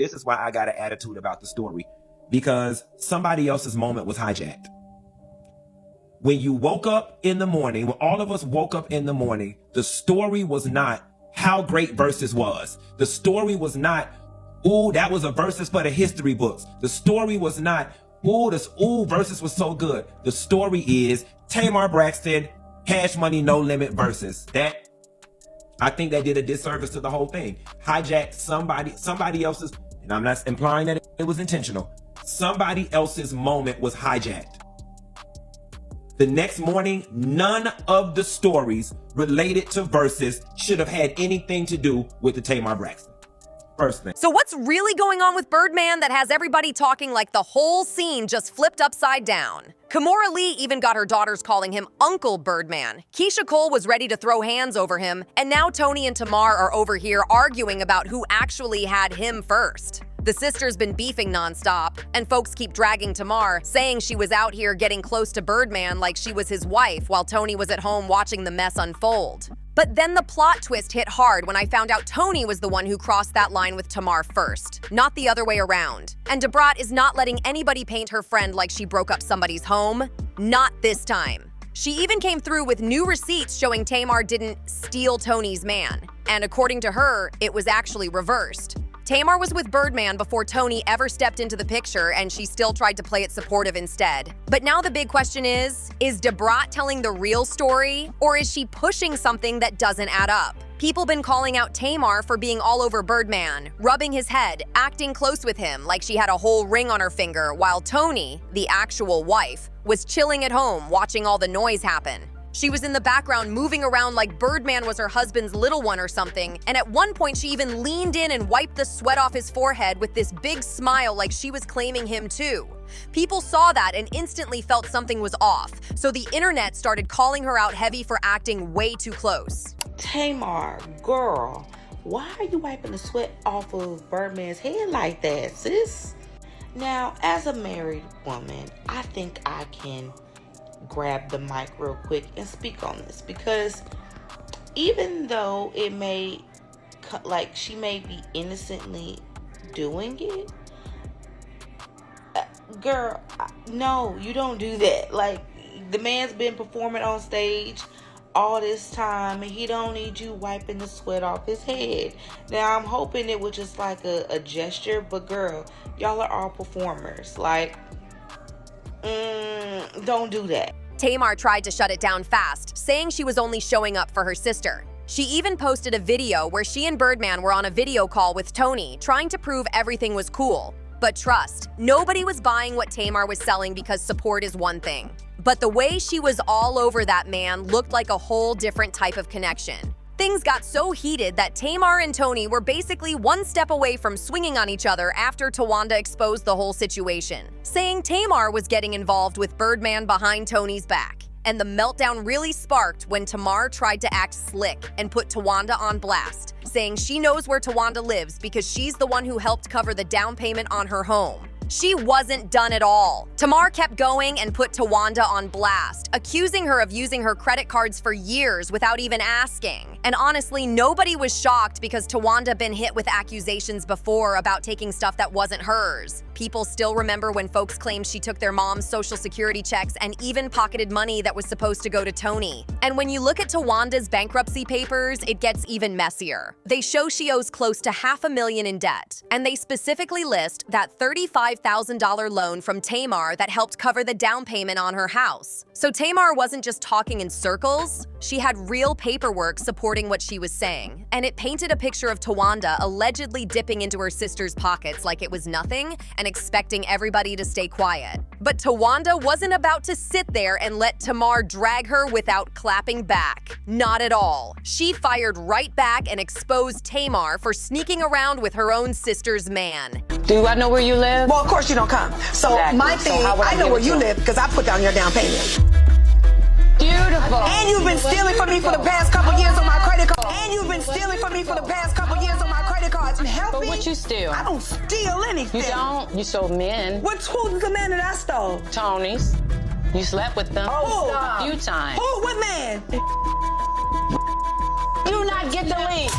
This is why I got an attitude about the story. Because somebody else's moment was hijacked. When you woke up in the morning, when all of us woke up in the morning, the story was not how great Versus was. The story was not, ooh, that was a Versus for the history books. The story was not, ooh, Versus was so good. The story is Tamar Braxton, Cash Money, No Limit Versus. That, I think that did a disservice to the whole thing. Hijacked somebody else's, and I'm not implying that it was intentional. Somebody else's moment was hijacked. The next morning, none of the stories related to Versus should have had anything to do with the Tamar Braxton. First thing. So what's really going on with Birdman that has everybody talking like the whole scene just flipped upside down? Kimora Lee even got her daughters calling him Uncle Birdman. Keisha Cole was ready to throw hands over him, and now Toni and Tamar are over here arguing about who actually had him first. The sister's been beefing nonstop, and folks keep dragging Tamar, saying she was out here getting close to Birdman like she was his wife while Toni was at home watching the mess unfold. But then the plot twist hit hard when I found out Toni was the one who crossed that line with Tamar first, not the other way around. And DaBrat is not letting anybody paint her friend like she broke up somebody's home. Not this time. She even came through with new receipts showing Tamar didn't steal Toni's man. And according to her, it was actually reversed. Tamar was with Birdman before Toni ever stepped into the picture, and she still tried to play it supportive instead. But now the big question is DaBrat telling the real story, or is she pushing something that doesn't add up? People been calling out Tamar for being all over Birdman, rubbing his head, acting close with him like she had a whole ring on her finger, while Toni, the actual wife, was chilling at home watching all the noise happen. She was in the background moving around like Birdman was her husband's little one or something, and at one point she even leaned in and wiped the sweat off his forehead with this big smile like she was claiming him too. People saw that and instantly felt something was off, so the internet started calling her out heavy for acting way too close. Tamar, girl, why are you wiping the sweat off of Birdman's head like that, sis? Now, as a married woman, I think I can grab the mic real quick and speak on this, because even though it may, like, she may be innocently doing it, girl, no, you don't do that. Like, the man's been performing on stage all this time and he don't need you wiping the sweat off his head. Now, I'm hoping it was just like a gesture, but girl, y'all are all performers. Like, don't do that. Tamar tried to shut it down fast, saying she was only showing up for her sister. She even posted a video where she and Birdman were on a video call with Toni, trying to prove everything was cool. But trust, nobody was buying what Tamar was selling because support is one thing. But the way she was all over that man looked like a whole different type of connection. Things got so heated that Tamar and Toni were basically one step away from swinging on each other after Towanda exposed the whole situation, saying Tamar was getting involved with Birdman behind Toni's back. And the meltdown really sparked when Tamar tried to act slick and put Towanda on blast, saying she knows where Towanda lives because she's the one who helped cover the down payment on her home. She wasn't done at all. Tamar kept going and put Towanda on blast, accusing her of using her credit cards for years without even asking. And honestly, nobody was shocked because Towanda been hit with accusations before about taking stuff that wasn't hers. People still remember when folks claimed she took their mom's social security checks and even pocketed money that was supposed to go to Toni. And when you look at Towanda's bankruptcy papers, it gets even messier. They show she owes close to $500,000 in debt, and they specifically list that $35,000 loan from Tamar that helped cover the down payment on her house. So Tamar wasn't just talking in circles, she had real paperwork supporting what she was saying, and it painted a picture of Towanda allegedly dipping into her sister's pockets like it was nothing and expecting everybody to stay quiet. But Towanda wasn't about to sit there and let Tamar drag her without clapping back. Not at all. She fired right back and exposed Tamar for sneaking around with her own sister's man. Do I know where you live? Well, of course you don't come. So Exactly. my thing, I know where you live because I put down your down payment. Beautiful. And you've been stealing from me for the past couple years on my credit card. And you've been stealing from me for the past couple years on my credit cards. Help But me. what you steal? I don't steal anything. You don't? You stole men. Who's the man that I stole? Tony's. You slept with them Oh, a few times. Who? What man? Do not get the link.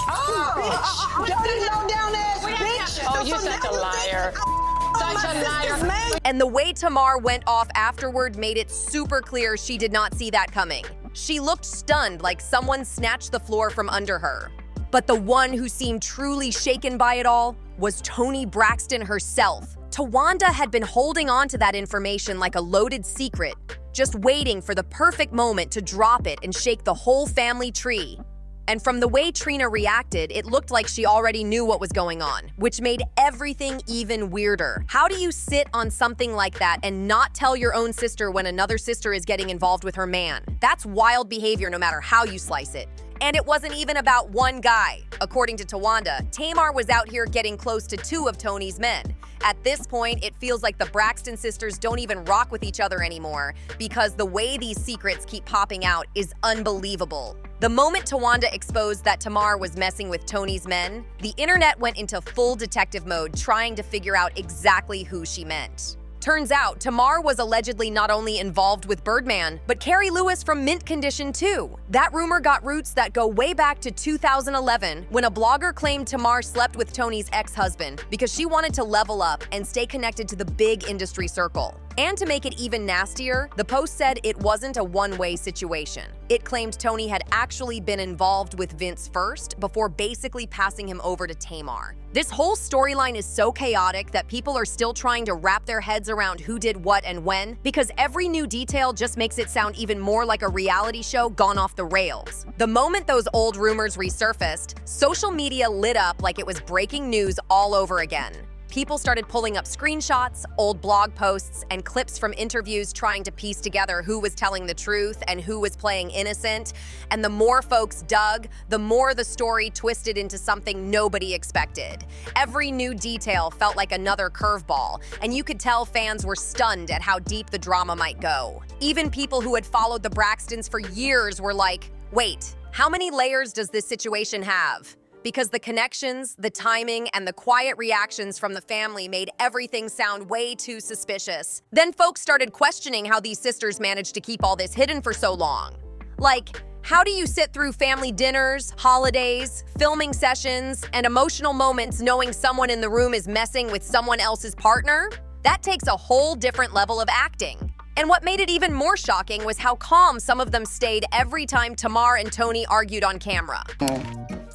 Bitch. Dirty low down ass bitch. You're So such now a you liar. think my Such a sister's liar. man? And the way Tamar went off afterward made it super clear she did not see that coming. She looked stunned, like someone snatched the floor from under her. But the one who seemed truly shaken by it all was Toni Braxton herself. Towanda had been holding on to that information like a loaded secret, just waiting for the perfect moment to drop it and shake the whole family tree. And from the way Trina reacted, it looked like she already knew what was going on, which made everything even weirder. How do you sit on something like that and not tell your own sister when another sister is getting involved with her man? That's wild behavior no matter how you slice it. And it wasn't even about one guy. According to Towanda, Tamar was out here getting close to 2 of Toni's men. At this point, it feels like the Braxton sisters don't even rock with each other anymore because the way these secrets keep popping out is unbelievable. The moment Towanda exposed that Tamar was messing with Toni's men, the internet went into full detective mode trying to figure out exactly who she meant. Turns out, Tamar was allegedly not only involved with Birdman, but Carrie Lewis from Mint Condition too. That rumor got roots that go way back to 2011, when a blogger claimed Tamar slept with Toni's ex-husband because she wanted to level up and stay connected to the big industry circle. And to make it even nastier, the post said it wasn't a one-way situation. It claimed Toni had actually been involved with Vince first before basically passing him over to Tamar. This whole storyline is so chaotic that people are still trying to wrap their heads around who did what and when, because every new detail just makes it sound even more like a reality show gone off the rails. The moment those old rumors resurfaced, social media lit up like it was breaking news all over again. People started pulling up screenshots, old blog posts, and clips from interviews trying to piece together who was telling the truth and who was playing innocent. And the more folks dug, the more the story twisted into something nobody expected. Every new detail felt like another curveball, and you could tell fans were stunned at how deep the drama might go. Even people who had followed the Braxtons for years were like, wait, how many layers does this situation have? Because the connections, the timing, and the quiet reactions from the family made everything sound way too suspicious. Then folks started questioning how these sisters managed to keep all this hidden for so long. Like, how do you sit through family dinners, holidays, filming sessions, and emotional moments knowing someone in the room is messing with someone else's partner? That takes a whole different level of acting. And what made it even more shocking was how calm some of them stayed every time Tamar and Toni argued on camera.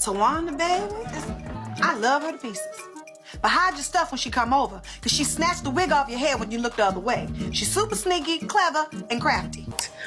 Towanda, baby, I love her to pieces. But hide your stuff when she come over, because she snatched the wig off your head when you look the other way. She's super sneaky, clever, and crafty.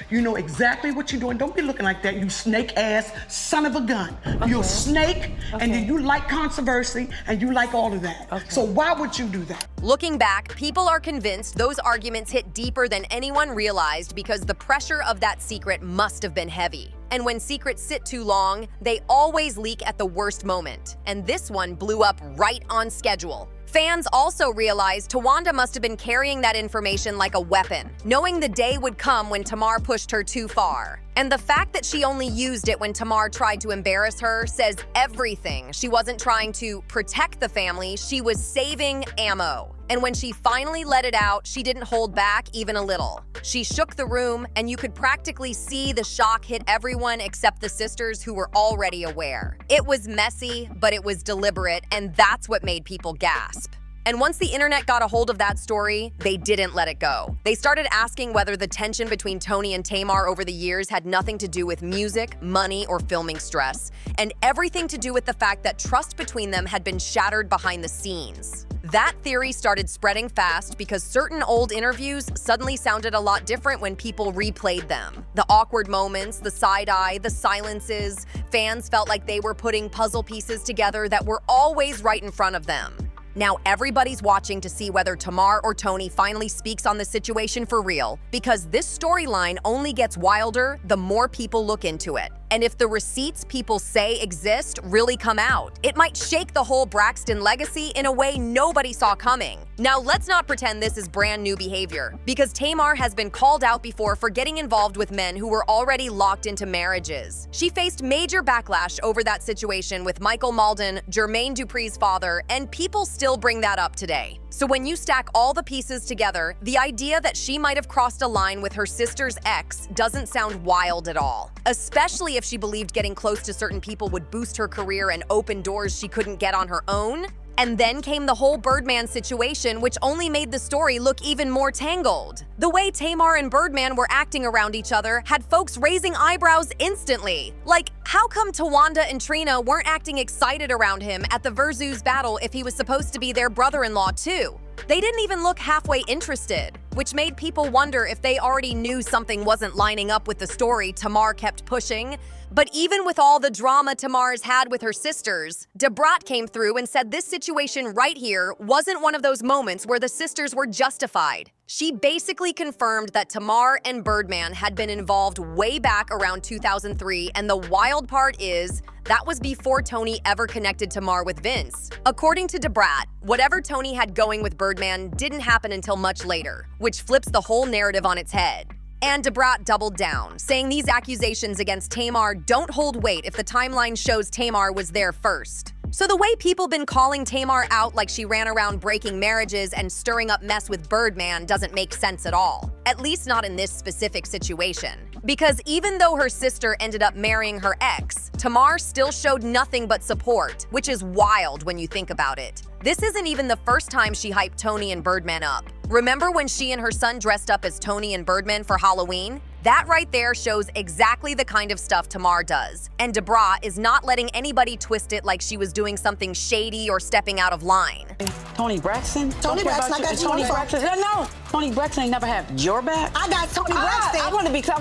You know exactly what you're doing. Don't be looking like that, you snake-ass son of a gun. Okay. You're a snake, and then you like controversy, and you like all of that. Okay. So why would you do that? Looking back, people are convinced those arguments hit deeper than anyone realized because the pressure of that secret must have been heavy. And when secrets sit too long, they always leak at the worst moment. And this one blew up right on schedule. Fans also realized Towanda must have been carrying that information like a weapon, knowing the day would come when Tamar pushed her too far. And the fact that she only used it when Tamar tried to embarrass her says everything. She wasn't trying to protect the family, she was saving ammo. And when she finally let it out, she didn't hold back even a little. She shook the room, and you could practically see the shock hit everyone except the sisters who were already aware. It was messy, but it was deliberate, and that's what made people gasp. And once the internet got a hold of that story, they didn't let it go. They started asking whether the tension between Toni and Tamar over the years had nothing to do with music, money, or filming stress, and everything to do with the fact that trust between them had been shattered behind the scenes. That theory started spreading fast because certain old interviews suddenly sounded a lot different when people replayed them. The awkward moments, the side-eye, the silences, fans felt like they were putting puzzle pieces together that were always right in front of them. Now everybody's watching to see whether Tamar or Toni finally speaks on the situation for real, because this storyline only gets wilder the more people look into it. And if the receipts people say exist really come out, it might shake the whole Braxton legacy in a way nobody saw coming. Now let's not pretend this is brand new behavior, because Tamar has been called out before for getting involved with men who were already locked into marriages. She faced major backlash over that situation with Michael Maldon, Jermaine Dupri's father, and people still bring that up today. So when you stack all the pieces together, the idea that she might have crossed a line with her sister's ex doesn't sound wild at all. Especially if she believed getting close to certain people would boost her career and open doors she couldn't get on her own. And then came the whole Birdman situation, which only made the story look even more tangled. The way Tamar and Birdman were acting around each other had folks raising eyebrows instantly. Like, how come Towanda and Trina weren't acting excited around him at the Versus battle if he was supposed to be their brother-in-law too? They didn't even look halfway interested, which made people wonder if they already knew something wasn't lining up with the story Tamar kept pushing. But even with all the drama Tamar's had with her sisters, DaBrat came through and said this situation right here wasn't one of those moments where the sisters were justified. She basically confirmed that Tamar and Birdman had been involved way back around 2003, and the wild part is that was before Toni ever connected Tamar with Vince. According to DaBrat, whatever Toni had going with Birdman didn't happen until much later, which flips the whole narrative on its head. And DaBrat doubled down, saying these accusations against Tamar don't hold weight if the timeline shows Tamar was there first. So the way people been calling Tamar out like she ran around breaking marriages and stirring up mess with Birdman doesn't make sense at all. At least not in this specific situation. Because even though her sister ended up marrying her ex, Tamar still showed nothing but support, which is wild when you think about it. This isn't even the first time she hyped Toni and Birdman up. Remember when she and her son dressed up as Toni and Birdman for Halloween? That right there shows exactly the kind of stuff Tamar does. And DaBrat is not letting anybody twist it like she was doing something shady or stepping out of line. Toni Braxton? Toni Braxton, I got you on Toni the phone. Braxton? No, Toni Braxton ain't never had your back. I got Toni Braxton. I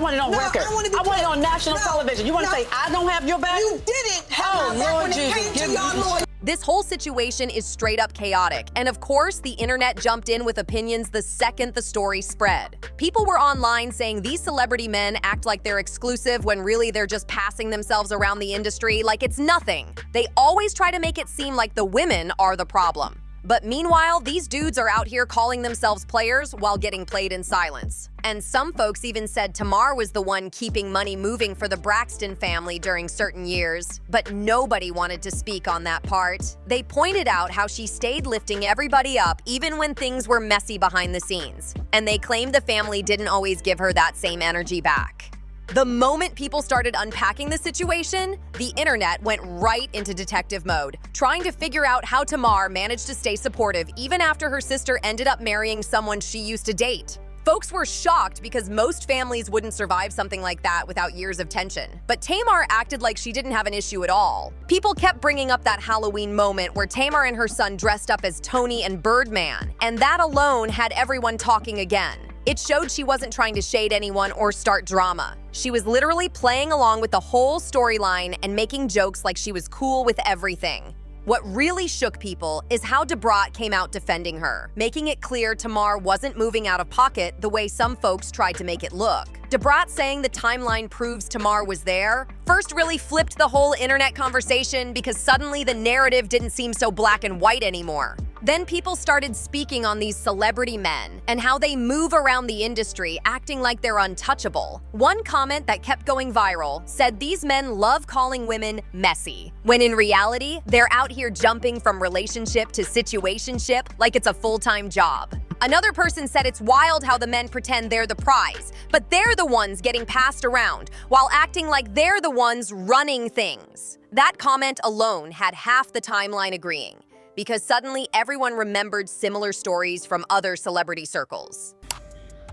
want it on No, record. I want it on national television. You want to say I don't have your back? You didn't have my back Lord when it Jesus, came to give your me- lawyer. This whole situation is straight up chaotic, and of course, the internet jumped in with opinions the second the story spread. People were online saying these celebrity men act like they're exclusive when really they're just passing themselves around the industry like it's nothing. They always try to make it seem like the women are the problem. But meanwhile, these dudes are out here calling themselves players while getting played in silence. And some folks even said Tamar was the one keeping money moving for the Braxton family during certain years, but nobody wanted to speak on that part. They pointed out how she stayed lifting everybody up even when things were messy behind the scenes, and they claimed the family didn't always give her that same energy back. The moment people started unpacking the situation, the internet went right into detective mode, trying to figure out how Tamar managed to stay supportive even after her sister ended up marrying someone she used to date. Folks were shocked because most families wouldn't survive something like that without years of tension. But Tamar acted like she didn't have an issue at all. People kept bringing up that Halloween moment where Tamar and her son dressed up as Toni and Birdman, and that alone had everyone talking again. It showed she wasn't trying to shade anyone or start drama. She was literally playing along with the whole storyline and making jokes like she was cool with everything. What really shook people is how DaBrat came out defending her, making it clear Tamar wasn't moving out of pocket the way some folks tried to make it look. DaBrat saying the timeline proves Tamar was there first really flipped the whole internet conversation because suddenly the narrative didn't seem so black and white anymore. Then people started speaking on these celebrity men and how they move around the industry acting like they're untouchable. One comment that kept going viral said these men love calling women messy, when in reality, they're out here jumping from relationship to situationship like it's a full-time job. Another person said it's wild how the men pretend they're the prize, but they're the ones getting passed around while acting like they're the ones running things. That comment alone had half the timeline agreeing, because suddenly everyone remembered similar stories from other celebrity circles.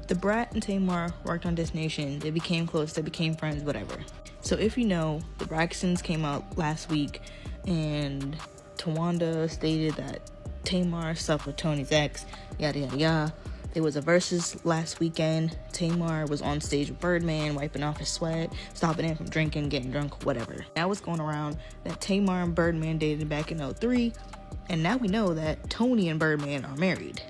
DaBrat and Tamar worked on Destination. They became close, they became friends, whatever. So if you know, the Braxtons came out last week and Towanda stated that Tamar slept with Toni's ex, yada yada yada. There was a versus last weekend. Tamar was on stage with Birdman, wiping off his sweat, stopping him from drinking, getting drunk, whatever. Now it's going around that Tamar and Birdman dated back in 2003, and now we know that Toni and Birdman are married.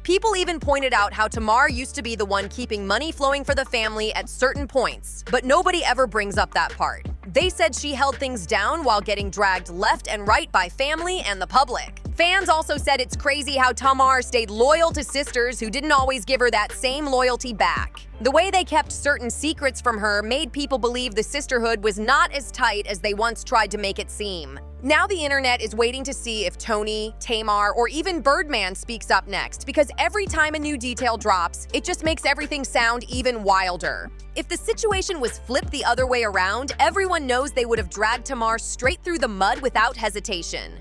People even pointed out how Tamar used to be the one keeping money flowing for the family at certain points, but nobody ever brings up that part. They said she held things down while getting dragged left and right by family and the public. Fans also said it's crazy how Tamar stayed loyal to sisters who didn't always give her that same loyalty back. The way they kept certain secrets from her made people believe the sisterhood was not as tight as they once tried to make it seem. Now the internet is waiting to see if Toni, Tamar, or even Birdman speaks up next, because every time a new detail drops, it just makes everything sound even wilder. If the situation was flipped the other way around, everyone knows they would have dragged Tamar straight through the mud without hesitation.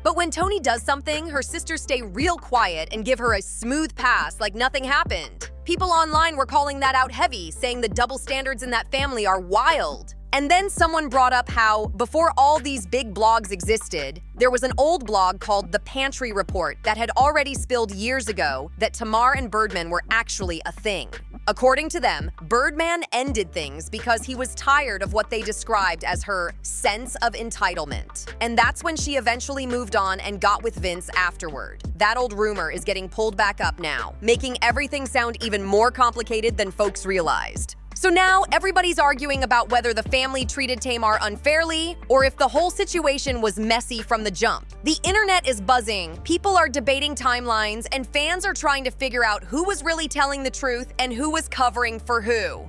But when Toni does something, her sisters stay real quiet and give her a smooth pass like nothing happened. People online were calling that out heavy, saying the double standards in that family are wild. And then someone brought up how, before all these big blogs existed, there was an old blog called The Pantry Report that had already spilled years ago that Tamar and Birdman were actually a thing. According to them, Birdman ended things because he was tired of what they described as her sense of entitlement. And that's when she eventually moved on and got with Vince afterward. That old rumor is getting pulled back up now, making everything sound even more complicated than folks realized. So now everybody's arguing about whether the family treated Tamar unfairly or if the whole situation was messy from the jump. The internet is buzzing, people are debating timelines, and fans are trying to figure out who was really telling the truth and who was covering for who.